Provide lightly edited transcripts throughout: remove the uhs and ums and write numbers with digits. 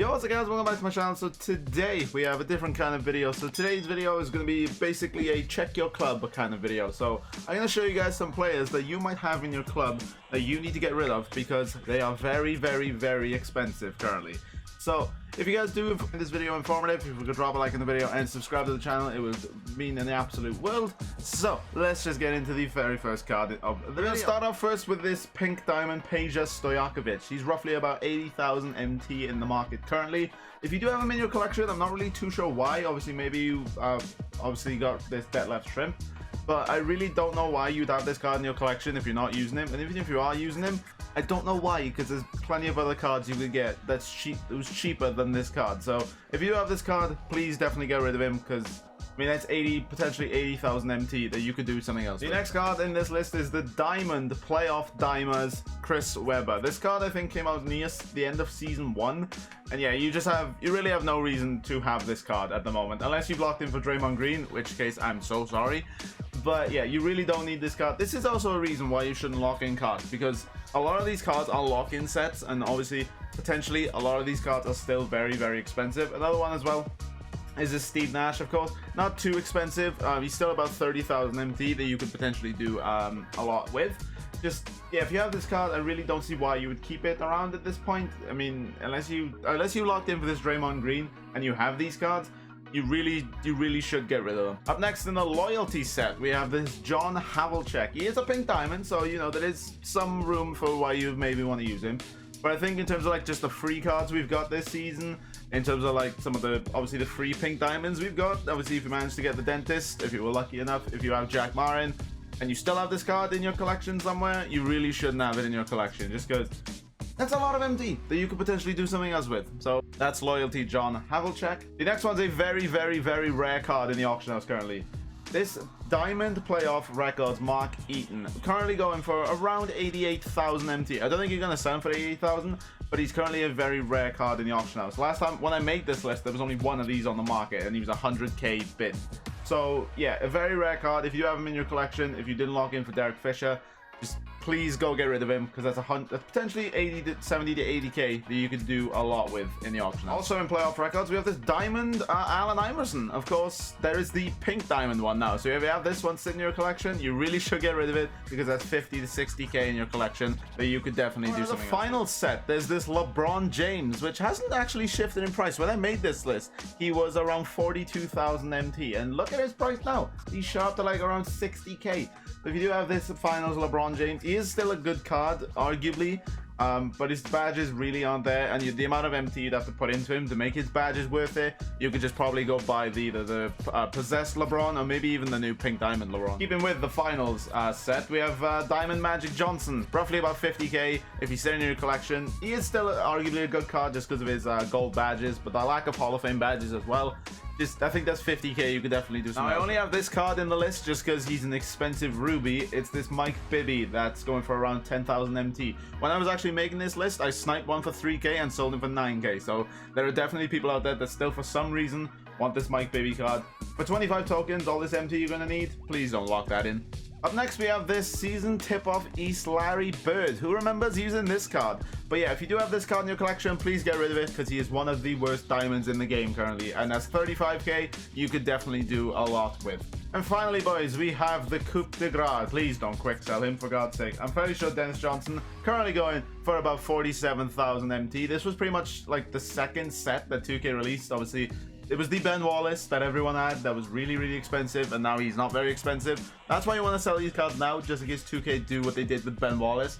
Yo, what's up guys, welcome back to my channel. So today we have a different kind of video. So today's video is going to be basically a check your club kind of video. So I'm going to show you guys some players that you might have in your club that you need to get rid of because they are very expensive currently. So if you guys do find this video informative, if you could drop a like in the video and subscribe to the channel, it would mean in the absolute world. So let's just get into the very first card of the video. We're going to start off first with this pink diamond Peja Stojakovic. He's roughly about 80,000 MT in the market currently. If you do have him in your collection, I'm not really too sure why. Obviously maybe you obviously got this Detlef Shrimp, but I really don't know why you'd have this card in your collection if you're not using him. And even if you are using him, I don't know why, because there's plenty of other cards you could get that's who's cheaper than this card. So if you have this card, please definitely get rid of him, because I mean that's potentially 80,000 MT that you could do something else. The next card in this list is the Diamond Playoff Dimers Chris Webber. This card I think came out near the end of season 1, and yeah, you really have no reason to have this card at the moment unless you've locked in for Draymond Green, in which case I'm so sorry. But yeah, you really don't need this card. This is also a reason why you shouldn't lock in cards, because a lot of these cards are lock-in sets, and obviously potentially a lot of these cards are still very expensive. Another one as well is this Steve Nash, of course, not too expensive. He's still about 30,000 MT that you could potentially do a lot with. Just yeah, if you have this card, I really don't see why you would keep it around at this point. I mean, unless you locked in for this Draymond Green and you have these cards, you really should get rid of them. Up next in the loyalty set, we have this John Havlicek. He is a pink diamond, so you know there is some room for why you maybe want to use him. But I think in terms of like just the free cards we've got this season, in terms of like some of the obviously the free pink diamonds we've got, obviously if you manage to get the Dentist, if you were lucky enough, if you have Jack Marin and you still have this card in your collection somewhere, you really shouldn't have it in your collection, just because that's a lot of MT that you could potentially do something else with. So that's loyalty John Havlicek. The next one's a very rare card in the auction house currently. This Diamond Playoff Records Mark Eaton, currently going for around 88,000 MT. I don't think you're going to sell him for 88,000, but he's currently a very rare card in the auction house. Last time when I made this list, there was only one of these on the market, and he was 100k bid. So yeah, a very rare card. If you have him in your collection, if you didn't lock in for Derek Fisher, just please go get rid of him, because that's potentially 70 to 80k that you could do a lot with in the auction. Also in playoff records, we have this Diamond Allen Iverson. Of course, there is the pink diamond one now. So if you have this one sitting in your collection, you really should get rid of it, because that's 50 to 60k in your collection that you could definitely do something. The final set, there's this LeBron James, which hasn't actually shifted in price. When I made this list, he was around 42,000 MT, and look at his price now. He's sharp to like around 60k. If you do have this finals LeBron James, he is still a good card, arguably, but his badges really aren't there, and the amount of MT you'd have to put into him to make his badges worth it, you could just probably go buy either the possessed LeBron or maybe even the new pink diamond LeBron. Keeping with the finals set, we have Diamond Magic Johnson, roughly about 50k. If he's sitting in your collection, he is still arguably a good card just because of his gold badges, but the lack of Hall of Fame badges as well. I think that's 50k. You could definitely do something. Now, I only have this card in the list just because he's an expensive ruby. It's this Mike Bibby that's going for around 10,000 MT. When I was actually making this list, I sniped one for 3k and sold him for 9k. So there are definitely people out there that still for some reason want this Mike Bibby card. For 25 tokens, all this MT you're going to need, please don't lock that in. Up next, we have this season tip-off East Larry Bird. Who remembers using this card? But yeah, if you do have this card in your collection, please get rid of it, because he is one of the worst diamonds in the game currently. And that's 35k, you could definitely do a lot with. And finally, boys, we have the Coupe de Gras. Please don't quick sell him, for God's sake. I'm fairly sure Dennis Johnson, currently going for about 47,000 MT. This was pretty much like the second set that 2K released. Obviously, it was the Ben Wallace that everyone had that was really expensive, and now he's not very expensive. That's why you want to sell these cards now, just in case 2K do what they did with Ben Wallace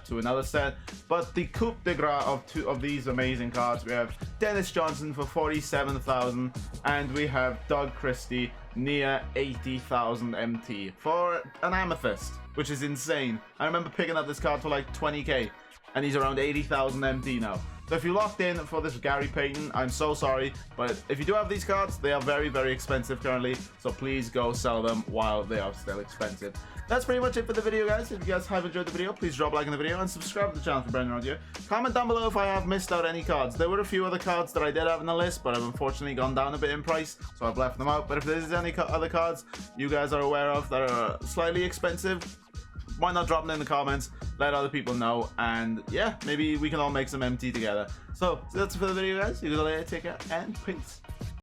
to another set. But the Coupe de Gras of these amazing cards, we have Dennis Johnson for 47,000, and we have Doug Christie near 80,000 MT for an Amethyst, which is insane. I remember picking up this card for like 20k, and he's around 80,000 MT now. So if you locked in for this Gary Payton, I'm so sorry, but if you do have these cards, they are very expensive currently, so please go sell them while they are still expensive. That's pretty much it for the video, guys. If you guys have enjoyed the video, please drop a like in the video and subscribe to the channel for brand new around here. Comment down below if I have missed out any cards. There were a few other cards that I did have in the list, but I've unfortunately gone down a bit in price, so I've left them out. But if there's any other cards you guys are aware of that are slightly expensive, why not drop them in the comments, let other people know, and yeah, maybe we can all make some MT together. So that's it for the video, guys. See you later, take care, and peace.